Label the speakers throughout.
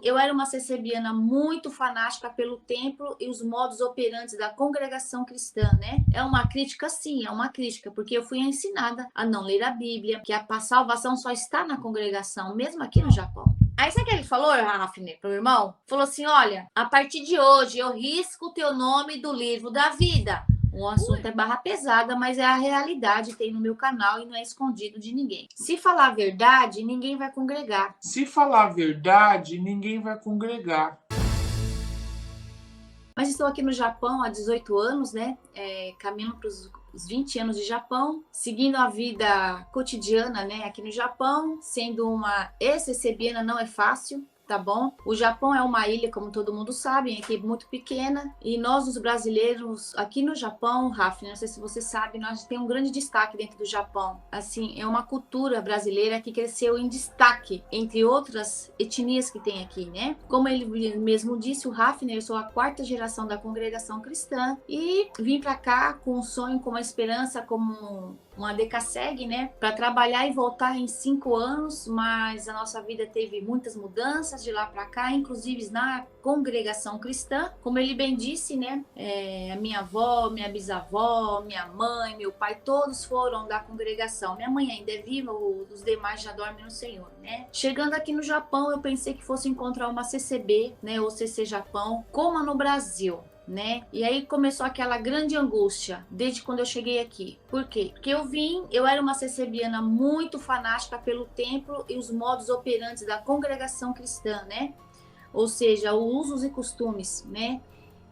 Speaker 1: Eu era uma CCBiana muito fanática pelo templo e os modos operantes da congregação cristã, né? É uma crítica, sim, é uma crítica, porque eu fui ensinada a não ler a Bíblia, que a salvação só está na congregação, mesmo aqui no Japão. Aí sabe o que ele falou, Rafne, pro irmão? Falou assim: olha, a partir de hoje eu risco o teu nome do livro da vida. O assunto é barra pesada, mas é a realidade, tem no meu canal e não é escondido de ninguém. Se falar a verdade, ninguém vai congregar.
Speaker 2: Se falar a verdade, ninguém vai congregar.
Speaker 1: Mas estou aqui no Japão há 18 anos, né? Caminhando para os 20 anos de Japão, seguindo a vida cotidiana, né? Aqui no Japão, sendo uma ex-CCBiana não é fácil, tá bom? O Japão é uma ilha, como todo mundo sabe, aqui muito pequena, e nós, os brasileiros, aqui no Japão, Rafa, não sei se você sabe, nós temos um grande destaque dentro do Japão. Assim, é uma cultura brasileira que cresceu em destaque, entre outras etnias que tem aqui, né? Como ele mesmo disse, o Rafner, eu sou a quarta geração da congregação cristã e vim para cá com um sonho, com uma esperança, como uma decasseg, né, para trabalhar e voltar em 5 anos, mas a nossa vida teve muitas mudanças de lá para cá, inclusive na congregação cristã, como ele bem disse, né, a minha avó, minha bisavó, minha mãe, meu pai, todos foram da congregação. Minha mãe ainda é viva, os demais já dormem no Senhor, né. Chegando aqui no Japão, eu pensei que fosse encontrar uma CCB, né, ou CC Japão, como no Brasil, né? E aí começou aquela grande angústia desde quando eu cheguei aqui. Por quê? Porque eu era uma CCBiana muito fanática pelo templo e os modos operantes da congregação cristã, né? Ou seja, os usos e costumes, né?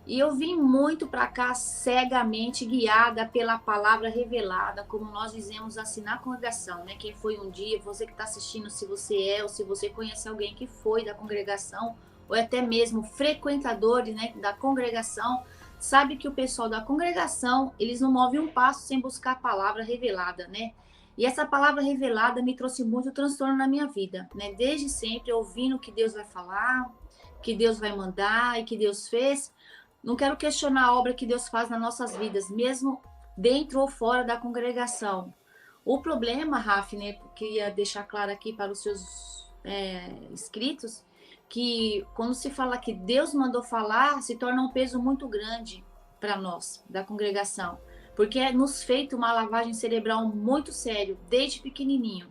Speaker 1: E eu vim muito para cá cegamente guiada pela palavra revelada, como nós dizemos assim na congregação, né? Quem foi um dia, você que está assistindo, se você é ou se você conhece alguém que foi da congregação, ou até mesmo frequentadores, né, da congregação, sabe que o pessoal da congregação, eles não movem um passo sem buscar a palavra revelada, né? E essa palavra revelada me trouxe muito transtorno na minha vida, né? Desde sempre ouvindo que Deus vai falar, que Deus vai mandar e que Deus fez. Não quero questionar a obra que Deus faz nas nossas vidas, mesmo dentro ou fora da congregação. O problema, Rafne, queria deixar claro aqui para os seus inscritos, que quando se fala que Deus mandou falar, se torna um peso muito grande para nós, da congregação, porque é nos feito uma lavagem cerebral muito sério, desde pequenininho.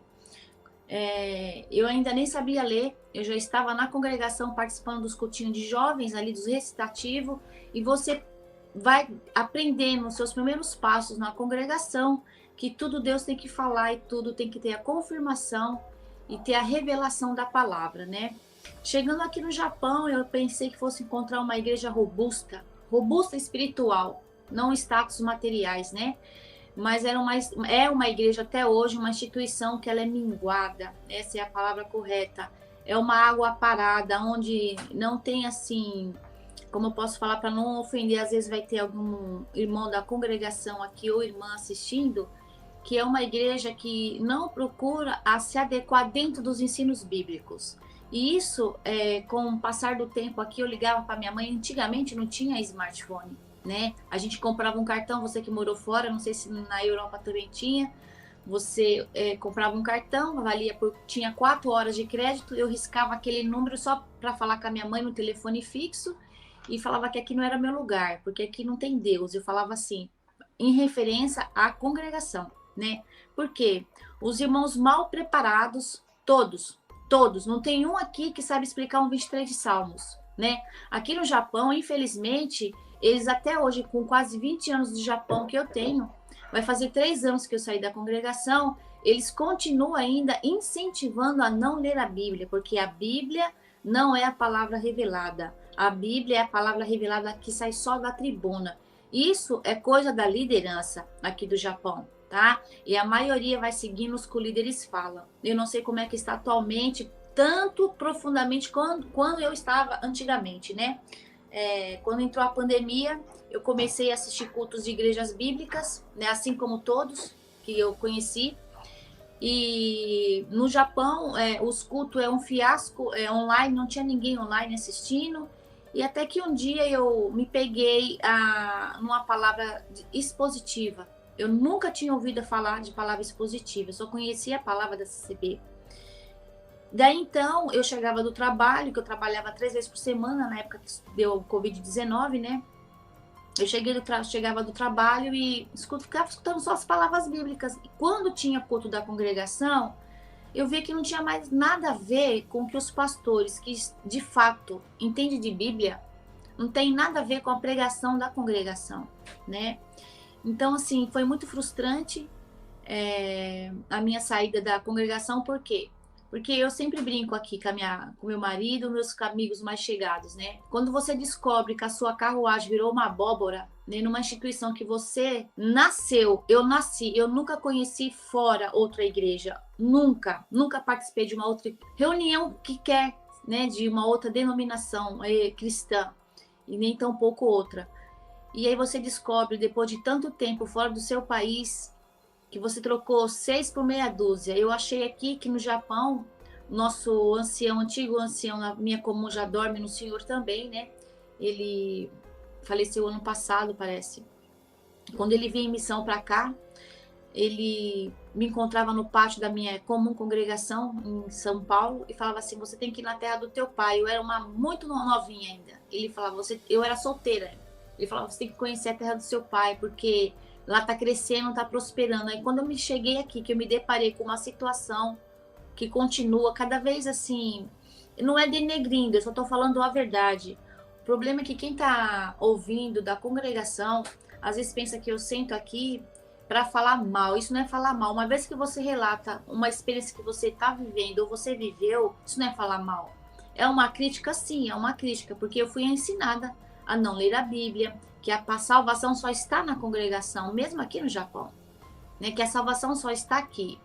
Speaker 1: Eu ainda nem sabia ler, eu já estava na congregação participando dos cultinhos de jovens, ali dos recitativos, e você vai aprendendo os seus primeiros passos na congregação, que tudo Deus tem que falar e tudo tem que ter a confirmação e ter a revelação da palavra, né? Chegando aqui no Japão, eu pensei que fosse encontrar uma igreja robusta, robusta espiritual, não status materiais, né? Mas é uma igreja até hoje, uma instituição que ela é minguada, essa é a palavra correta. É uma água parada, onde não tem assim, como eu posso falar para não ofender, às vezes vai ter algum irmão da congregação aqui ou irmã assistindo, que é uma igreja que não procura se adequar dentro dos ensinos bíblicos. E isso, com o passar do tempo aqui, eu ligava para minha mãe, antigamente não tinha smartphone, né? A gente comprava um cartão, você que morou fora, não sei se na Europa também tinha, você comprava um cartão, tinha 4 horas de crédito, eu riscava aquele número só para falar com a minha mãe no telefone fixo e falava que aqui não era meu lugar, porque aqui não tem Deus. Eu falava assim, em referência à congregação, né? Porque os irmãos mal preparados, todos, não tem um aqui que sabe explicar um 23 de Salmos, né? Aqui no Japão, infelizmente, eles até hoje, com quase 20 anos de Japão que eu tenho, vai fazer 3 anos que eu saí da congregação, eles continuam ainda incentivando a não ler a Bíblia, porque a Bíblia não é a palavra revelada. A Bíblia é a palavra revelada que sai só da tribuna. Isso é coisa da liderança aqui do Japão, tá? E a maioria vai seguindo os que os líderes falam. Eu não sei como é que está atualmente, tanto profundamente quando eu estava antigamente, né? Quando entrou a pandemia, eu comecei a assistir cultos de igrejas bíblicas, né? Assim como todos que eu conheci. E no Japão, os cultos é um fiasco, online, não tinha ninguém online assistindo. E até que um dia eu me peguei numa palavra expositiva. Eu nunca tinha ouvido falar de palavra expositiva, eu só conhecia a palavra da CCB. Daí, então, eu chegava do trabalho, que eu trabalhava 3 vezes por semana, na época que deu o Covid-19, né? Eu chegava do trabalho e ficava escutando só as palavras bíblicas. E quando tinha culto da congregação, eu vi que não tinha mais nada a ver com que os pastores, que de fato entendem de Bíblia, não tem nada a ver com a pregação da congregação, né? Então, assim, foi muito frustrante a minha saída da congregação, por quê? Porque eu sempre brinco aqui com meu marido, meus amigos mais chegados, né? Quando você descobre que a sua carruagem virou uma abóbora, né, numa instituição que você nasceu, eu nasci, eu nunca conheci fora outra igreja, nunca participei de uma outra reunião que quer, né, de uma outra denominação cristã, e nem tampouco outra. E aí você descobre, depois de tanto tempo fora do seu país, que você trocou 6 por meia dúzia. Eu achei aqui que no Japão, nosso antigo ancião na minha comum já dorme no Senhor também, né? Ele faleceu ano passado, parece. Quando ele vinha em missão para cá, ele me encontrava no pátio da minha comum congregação em São Paulo e falava assim: você tem que ir na terra do teu pai. Eu era muito novinha ainda. Ele falava: eu era solteira. Ele falava: você tem que conhecer a terra do seu pai, porque lá tá crescendo, tá prosperando. Aí quando eu me cheguei aqui, que eu me deparei com uma situação que continua cada vez assim, não é denegrindo, eu só tô falando a verdade. O problema é que quem tá ouvindo da congregação, às vezes pensa que eu sento aqui para falar mal. Isso não é falar mal. Uma vez que você relata uma experiência que você tá vivendo ou você viveu, isso não é falar mal. É uma crítica, sim, é uma crítica, porque eu fui ensinada a não ler a Bíblia, que a salvação só está na congregação, mesmo aqui no Japão, né? Que a salvação só está aqui,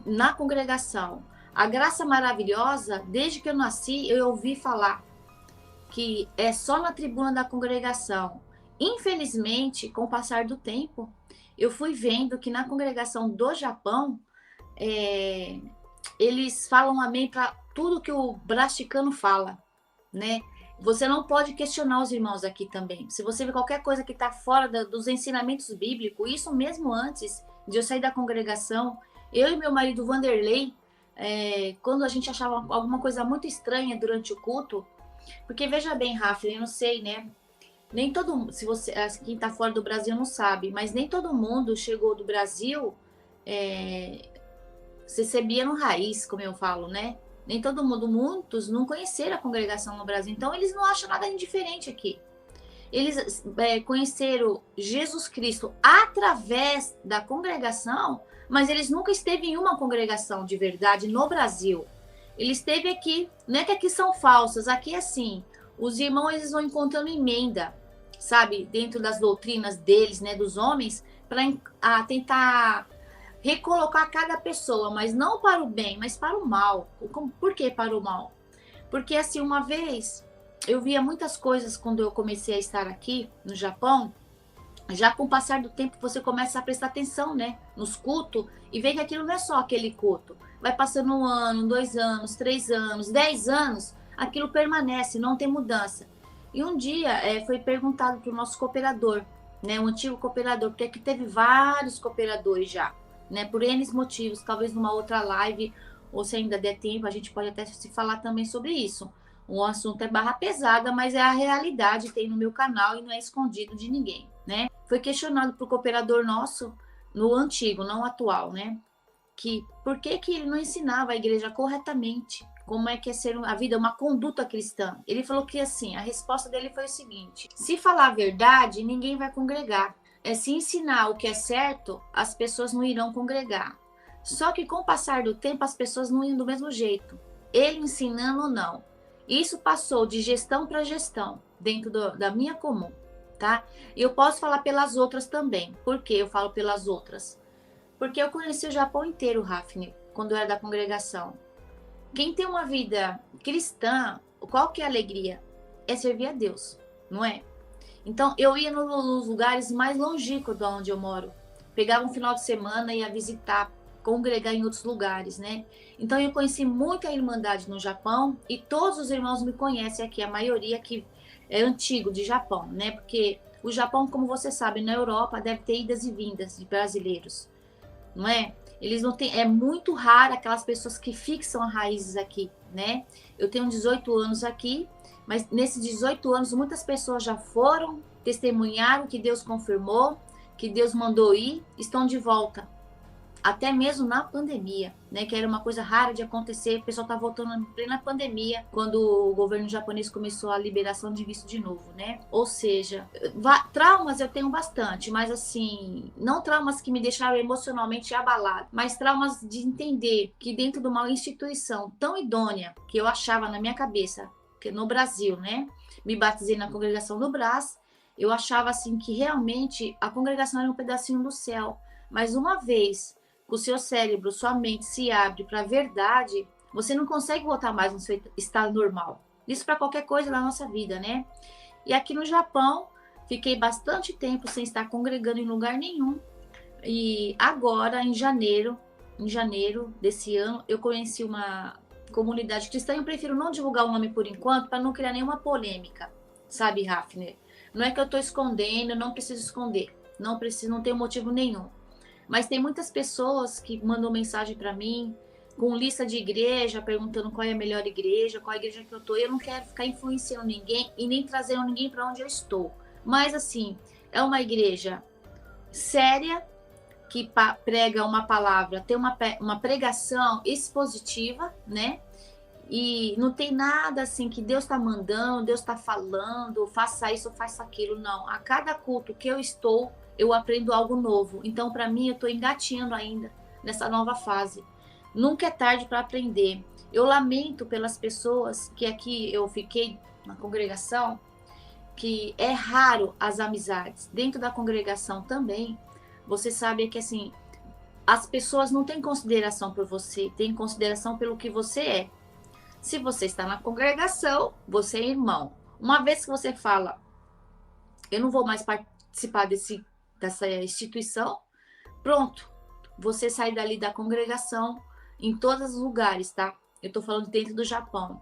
Speaker 1: na congregação. A graça maravilhosa, desde que eu nasci, eu ouvi falar que é só na tribuna da congregação. Infelizmente, com o passar do tempo, eu fui vendo que na congregação do Japão, eles falam amém para tudo que o brasticano fala, né? Você não pode questionar os irmãos aqui também. Se você vê qualquer coisa que está fora dos ensinamentos bíblicos, isso mesmo antes de eu sair da congregação, eu e meu marido Vanderlei, quando a gente achava alguma coisa muito estranha durante o culto, porque veja bem, Rafa, eu não sei, né? Nem todo mundo, se você, quem está fora do Brasil não sabe, mas nem todo mundo chegou do Brasil, se recebia no raiz, como eu falo, né? Nem todo mundo, muitos não conheceram a congregação no Brasil, então eles não acham nada indiferente aqui. Eles conheceram Jesus Cristo através da congregação, mas eles nunca esteve em uma congregação de verdade no Brasil. Ele esteve aqui, não é que aqui são falsas, aqui é assim, os irmãos eles vão encontrando emenda, sabe, dentro das doutrinas deles, né, dos homens, para tentar recolocar cada pessoa, mas não para o bem, mas para o mal. Por que para o mal? Porque assim, uma vez eu via muitas coisas quando eu comecei a estar aqui no Japão. Já com o passar do tempo você começa a prestar atenção, né, nos cultos e vê que aquilo não é só aquele culto. Vai passando 1 ano, 2 anos, 3 anos, 10 anos, aquilo permanece, não tem mudança. E um dia foi perguntado para o nosso cooperador, né, o antigo cooperador, porque aqui teve vários cooperadores já, né, por N motivos, talvez numa outra live, ou se ainda der tempo, a gente pode até se falar também sobre isso. O assunto é barra pesada, mas é a realidade, tem no meu canal e não é escondido de ninguém, né? Foi questionado por cooperador nosso, no antigo, não atual, né? Que por que ele não ensinava a igreja corretamente? Como é que é ser a vida, uma conduta cristã? Ele falou que assim, a resposta dele foi o seguinte: se falar a verdade, ninguém vai congregar. Se ensinar o que é certo, as pessoas não irão congregar. Só que com o passar do tempo, as pessoas não iam do mesmo jeito. Ele ensinando ou não. Isso passou de gestão para gestão, dentro da minha comum, tá? E eu posso falar pelas outras também. Por que eu falo pelas outras? Porque eu conheci o Japão inteiro, Rafne, quando eu era da congregação. Quem tem uma vida cristã, qual que é a alegria? É servir a Deus, não é? Então, eu ia nos lugares mais longínquos de onde eu moro. Pegava um final de semana e ia visitar, congregar em outros lugares, né? Então, eu conheci muita irmandade no Japão e todos os irmãos me conhecem aqui, a maioria aqui é antigo de Japão, né? Porque o Japão, como você sabe, na Europa deve ter idas e vindas de brasileiros, não é? Eles não têm, é muito raro aquelas pessoas que fixam as raízes aqui, né? Eu tenho 18 anos aqui, mas nesses 18 anos muitas pessoas já foram, testemunharam que Deus confirmou, que Deus mandou ir, estão de volta. Até mesmo na pandemia, né, que era uma coisa rara de acontecer, o pessoal tá voltando em plena pandemia, quando o governo japonês começou a liberação de visto de novo, né? Ou seja, traumas eu tenho bastante, mas assim, não traumas que me deixaram emocionalmente abalado, mas traumas de entender que dentro de uma instituição tão idônea, que eu achava na minha cabeça, que no Brasil, né? Me batizei na congregação do Brás, eu achava assim que realmente a congregação era um pedacinho do céu, mas uma vez o seu cérebro, sua mente se abre para a verdade, você não consegue voltar mais no seu estado normal. Isso para qualquer coisa na nossa vida, né? E aqui no Japão, fiquei bastante tempo sem estar congregando em lugar nenhum. E agora, em janeiro desse ano, eu conheci uma comunidade cristã. Eu prefiro não divulgar o nome por enquanto, para não criar nenhuma polêmica, sabe, Hafner? Não é que eu estou escondendo, eu não preciso esconder. Não tenho motivo nenhum. Mas tem muitas pessoas que mandam mensagem para mim com lista de igreja, perguntando qual é a melhor igreja, qual é a igreja que eu tô. Eu não quero ficar influenciando ninguém e nem trazendo ninguém para onde eu estou. Mas assim, é uma igreja séria que prega uma palavra, tem uma pregação expositiva, né? E não tem nada assim que Deus está mandando, Deus está falando, faça isso, faça aquilo. Não. A cada culto que eu estou, eu aprendo algo novo. Então, para mim, eu estou engatinhando ainda nessa nova fase. Nunca é tarde para aprender. Eu lamento pelas pessoas que aqui eu fiquei na congregação, que é raro as amizades. Dentro da congregação também, você sabe que assim, as pessoas não têm consideração por você, têm consideração pelo que você é. Se você está na congregação, você é irmão. Uma vez que você fala, eu não vou mais participar dessa instituição, pronto, você sai dali da congregação em todos os lugares, tá? Eu tô falando dentro do Japão.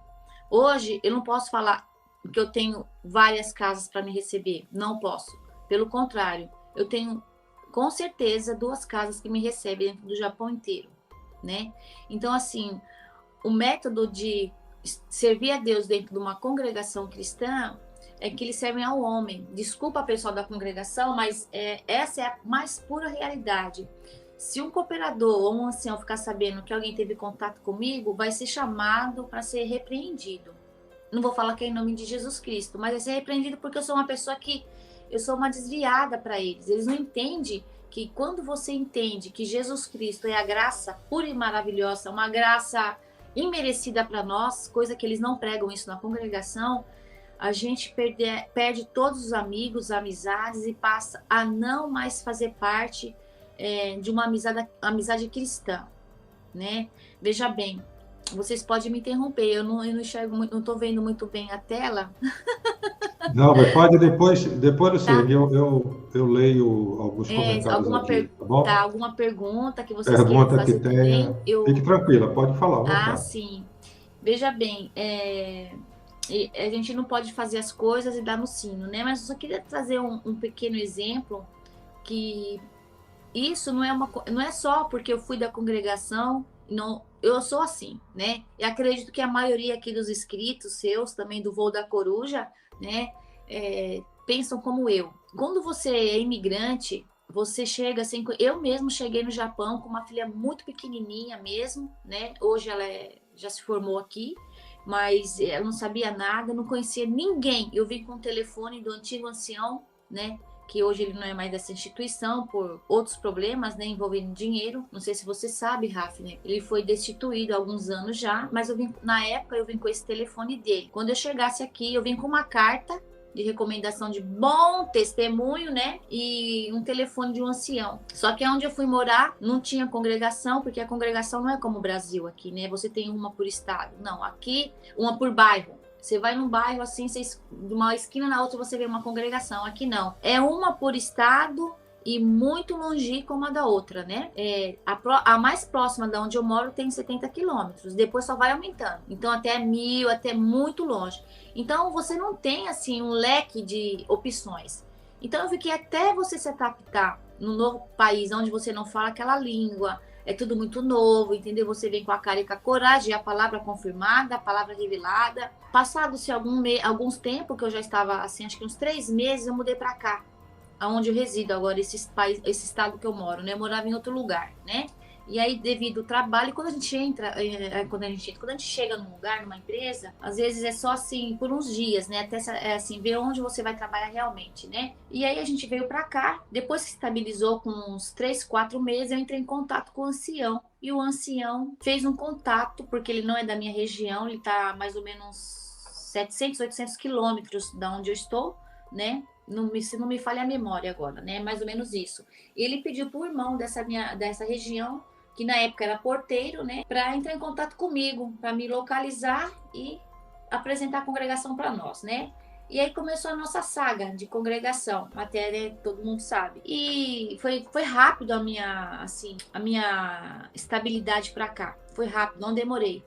Speaker 1: Hoje, eu não posso falar que eu tenho várias casas para me receber. Não posso. Pelo contrário, eu tenho, com certeza, 2 casas que me recebem dentro do Japão inteiro, né? Então, assim, o método de servir a Deus dentro de uma congregação cristã é que eles servem ao homem. Desculpa, pessoal da congregação, mas essa é a mais pura realidade. Se um cooperador ou um ancião ficar sabendo que alguém teve contato comigo, vai ser chamado para ser repreendido. Não vou falar que é em nome de Jesus Cristo, mas vai ser repreendido porque eu sou uma pessoa que eu sou uma desviada para eles. Eles não entendem que quando você entende que Jesus Cristo é a graça pura e maravilhosa, uma graça imerecida para nós, coisa que eles não pregam isso na congregação, a gente perde todos os amigos, amizades e passa a não mais fazer parte de uma amizade cristã, né? Veja bem, vocês podem me interromper, eu não enxergo muito, não estou vendo muito bem a tela.
Speaker 3: Não, mas pode depois você,
Speaker 1: Tá?
Speaker 3: eu leio alguns comentários aqui, tá bom?
Speaker 1: Alguma pergunta que vocês queiram
Speaker 3: Pergunta que
Speaker 1: fazer também?
Speaker 3: tenha, fique tranquila, pode falar à vontade.
Speaker 1: Sim. Veja bem, a gente não pode fazer as coisas e dar no sino, né? Mas eu só queria trazer um pequeno exemplo que isso não é só porque eu fui da congregação, não, eu sou assim, né? E acredito que a maioria aqui dos inscritos seus, também do Voo da Coruja, né? Pensam como eu. Quando você é imigrante, você chega assim, eu mesmo cheguei no Japão com uma filha muito pequenininha mesmo, né? Hoje ela já se formou aqui, mas ela não sabia nada, não conhecia ninguém. Eu vim com o telefone do antigo ancião, né? Que hoje ele não é mais dessa instituição por outros problemas, né, envolvendo dinheiro. Não sei se você sabe, Rafa, né? Ele foi destituído há alguns anos já, mas na época eu vim com esse telefone dele. Quando eu chegasse aqui, eu vim com uma carta de recomendação de bom testemunho, né? E um telefone de um ancião. Só que onde eu fui morar, não tinha congregação, porque a congregação não é como o Brasil aqui, né? Você tem uma por estado. Não, aqui, uma por bairro. Você vai num bairro assim, de uma esquina na outra você vê uma congregação. Aqui não. É uma por estado e muito longínqua uma da outra, né? A mais próxima da onde eu moro tem 70 quilômetros. Depois só vai aumentando. Então até 1000, até muito longe. Então você não tem assim um leque de opções. Então eu fiquei até você se adaptar num novo país onde você não fala aquela língua, é tudo muito novo, entendeu? Você vem com a cara e com a coragem, a palavra confirmada, a palavra revelada. Passado-se alguns tempos, que eu já estava, assim, acho que uns 3 meses, eu mudei para cá, aonde eu resido agora, esse estado que eu moro, né? Eu morava em outro lugar, né? E aí, devido ao trabalho, quando a gente chega num lugar, numa empresa, às vezes é só assim, por uns dias, né? Até assim, ver onde você vai trabalhar realmente, né? E aí a gente veio pra cá, depois que estabilizou com uns 3, 4 meses, eu entrei em contato com o ancião. E o ancião fez um contato, porque ele não é da minha região, ele tá mais ou menos 700, 800 quilômetros da onde eu estou, né? Se não me falha a memória agora, né? Mais ou menos isso. Ele pediu pro irmão dessa região, que na época era porteiro, né, para entrar em contato comigo, para me localizar e apresentar a congregação para nós, né? E aí começou a nossa saga de congregação, até, né, todo mundo sabe. E foi rápido a minha estabilidade para cá. Foi rápido, não demorei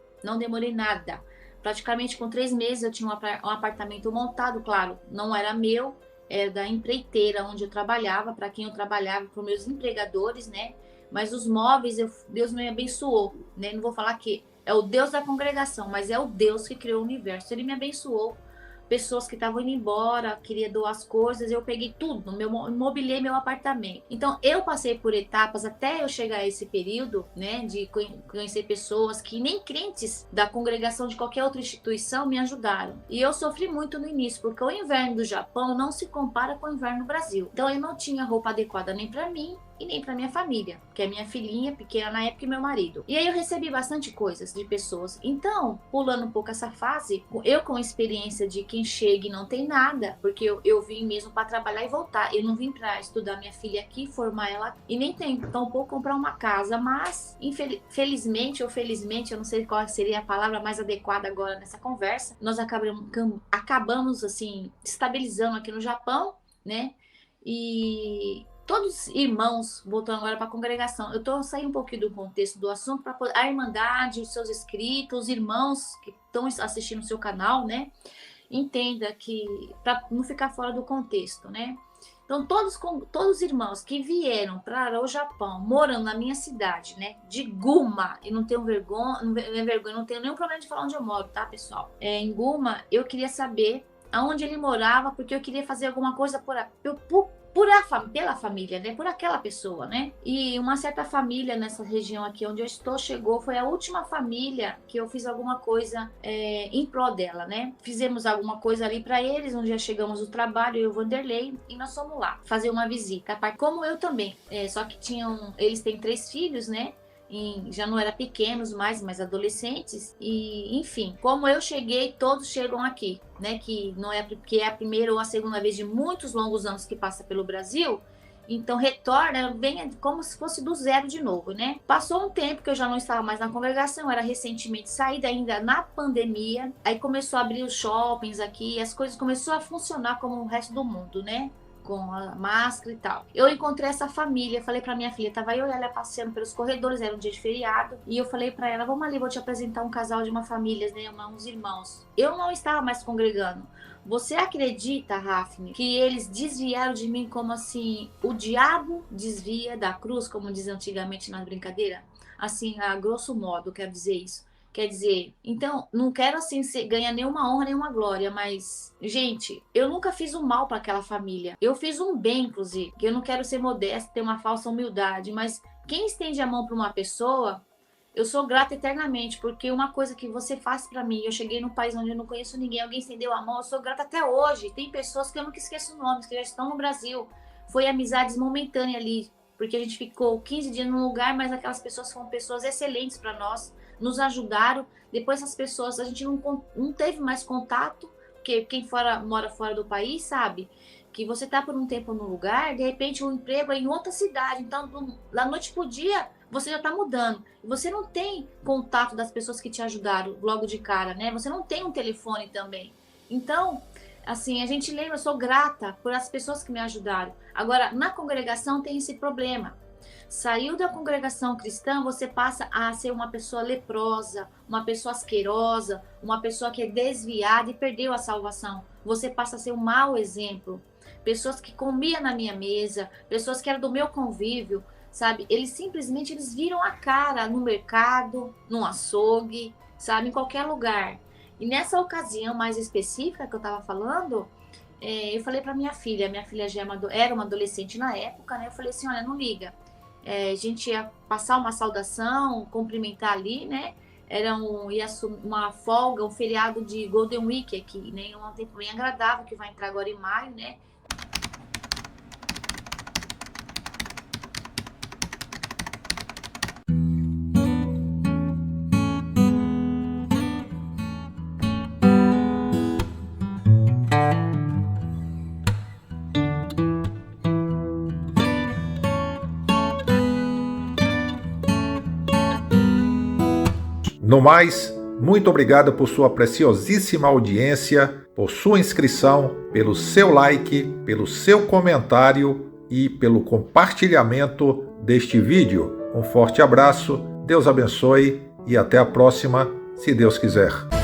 Speaker 1: nada. Praticamente com 3 meses eu tinha um apartamento montado, claro, não era meu, era da empreiteira onde eu trabalhava, para quem eu trabalhava, para os meus empregadores, né? Mas os móveis, Deus me abençoou, né? Não vou falar que é o Deus da congregação, mas é o Deus que criou o universo. Ele me abençoou. Pessoas que estavam indo embora, queria doar as coisas, eu peguei tudo, mobiliei meu apartamento. Então, eu passei por etapas até eu chegar a esse período, né, de conhecer pessoas que nem crentes da congregação de qualquer outra instituição me ajudaram. E eu sofri muito no início, porque o inverno do Japão não se compara com o inverno do Brasil. Então, eu não tinha roupa adequada nem para mim, e nem para minha família, que é minha filhinha pequena na época e meu marido. E aí eu recebi bastante coisas de pessoas. Então, pulando um pouco essa fase, eu com experiência de quem chega e não tem nada, porque eu vim mesmo para trabalhar e voltar. Eu não vim para estudar minha filha aqui, formar ela e nem tem tampouco comprar uma casa, mas infelizmente ou felizmente, eu não sei qual seria a palavra mais adequada agora nessa conversa, nós acabamos assim estabilizando aqui no Japão, né? E todos irmãos, voltando agora para a congregação, eu estou saindo um pouquinho do contexto do assunto para a Irmandade, os seus inscritos, os irmãos que estão assistindo o seu canal, né? Entenda que, para não ficar fora do contexto, né? Então, todos os irmãos que vieram para o Japão, morando na minha cidade, né? De Guma, e não tenho vergonha, não tenho nenhum problema de falar onde eu moro, tá, pessoal? Em Guma, eu queria saber aonde ele morava, porque eu queria fazer alguma coisa pela família, né? Por aquela pessoa, né? E uma certa família nessa região aqui onde eu estou chegou, foi a última família que eu fiz alguma coisa em prol dela, né? Fizemos alguma coisa ali para eles, onde já chegamos do trabalho, eu e o Vanderlei, e nós fomos lá fazer uma visita, como eu também. Só que eles têm 3 filhos, né? Já não eram pequenos mais, mas adolescentes, e enfim, como eu cheguei, todos chegam aqui, né, que não é porque é a primeira ou a segunda vez de muitos longos anos que passa pelo Brasil, então retorna, vem como se fosse do zero de novo, né? Passou um tempo que eu já não estava mais na congregação, era recentemente saída ainda na pandemia, aí começou a abrir os shoppings aqui, as coisas começou a funcionar como o resto do mundo, né? Com a máscara e tal. Eu encontrei essa família, falei pra minha filha, tava eu e ela passeando pelos corredores, era um dia de feriado, e eu falei pra ela, vamos ali, vou te apresentar um casal de uma família, né, uns irmãos. Eu não estava mais congregando. Você acredita, Rafne, que eles desviaram de mim como assim, o diabo desvia da cruz, como dizia antigamente na brincadeira? Assim, a grosso modo, quero dizer isso. Quer dizer, então, não quero assim ganhar nenhuma honra, nenhuma glória, mas, gente, eu nunca fiz um mal para aquela família. Eu fiz um bem, inclusive, que eu não quero ser modesta, ter uma falsa humildade, mas quem estende a mão para uma pessoa, eu sou grata eternamente, porque uma coisa que você faz para mim, eu cheguei num país onde eu não conheço ninguém, alguém estendeu a mão, eu sou grata até hoje. Tem pessoas que eu nunca esqueço nomes, que já estão no Brasil. Foi amizades momentâneas ali, porque a gente ficou 15 dias num lugar, mas aquelas pessoas foram pessoas excelentes para nós, nos ajudaram. Depois essas pessoas, a gente não teve mais contato, porque quem mora fora do país sabe que você tá por um tempo num lugar, de repente o emprego é em outra cidade, então da noite pro dia você já tá mudando. E você não tem contato das pessoas que te ajudaram logo de cara, né? Você não tem um telefone também. Então, assim, a gente lembra, eu sou grata por as pessoas que me ajudaram. Agora, na congregação tem esse problema. Saiu da congregação cristã, você passa a ser uma pessoa leprosa, uma pessoa asquerosa, uma pessoa que é desviada e perdeu a salvação. Você passa a ser um mau exemplo. Pessoas que comiam na minha mesa, pessoas que eram do meu convívio, sabe? Eles simplesmente viram a cara no mercado, no açougue, sabe? Em qualquer lugar. E nessa ocasião mais específica que eu tava falando, eu falei pra minha filha já era uma adolescente na época, né? Eu falei assim, olha, não liga. A gente ia passar uma saudação, cumprimentar ali, né? Ia uma folga, um feriado de Golden Week aqui, né? Um tempo bem agradável que vai entrar agora em maio, né?
Speaker 4: No mais, muito obrigado por sua preciosíssima audiência, por sua inscrição, pelo seu like, pelo seu comentário e pelo compartilhamento deste vídeo. Um forte abraço, Deus abençoe e até a próxima, se Deus quiser.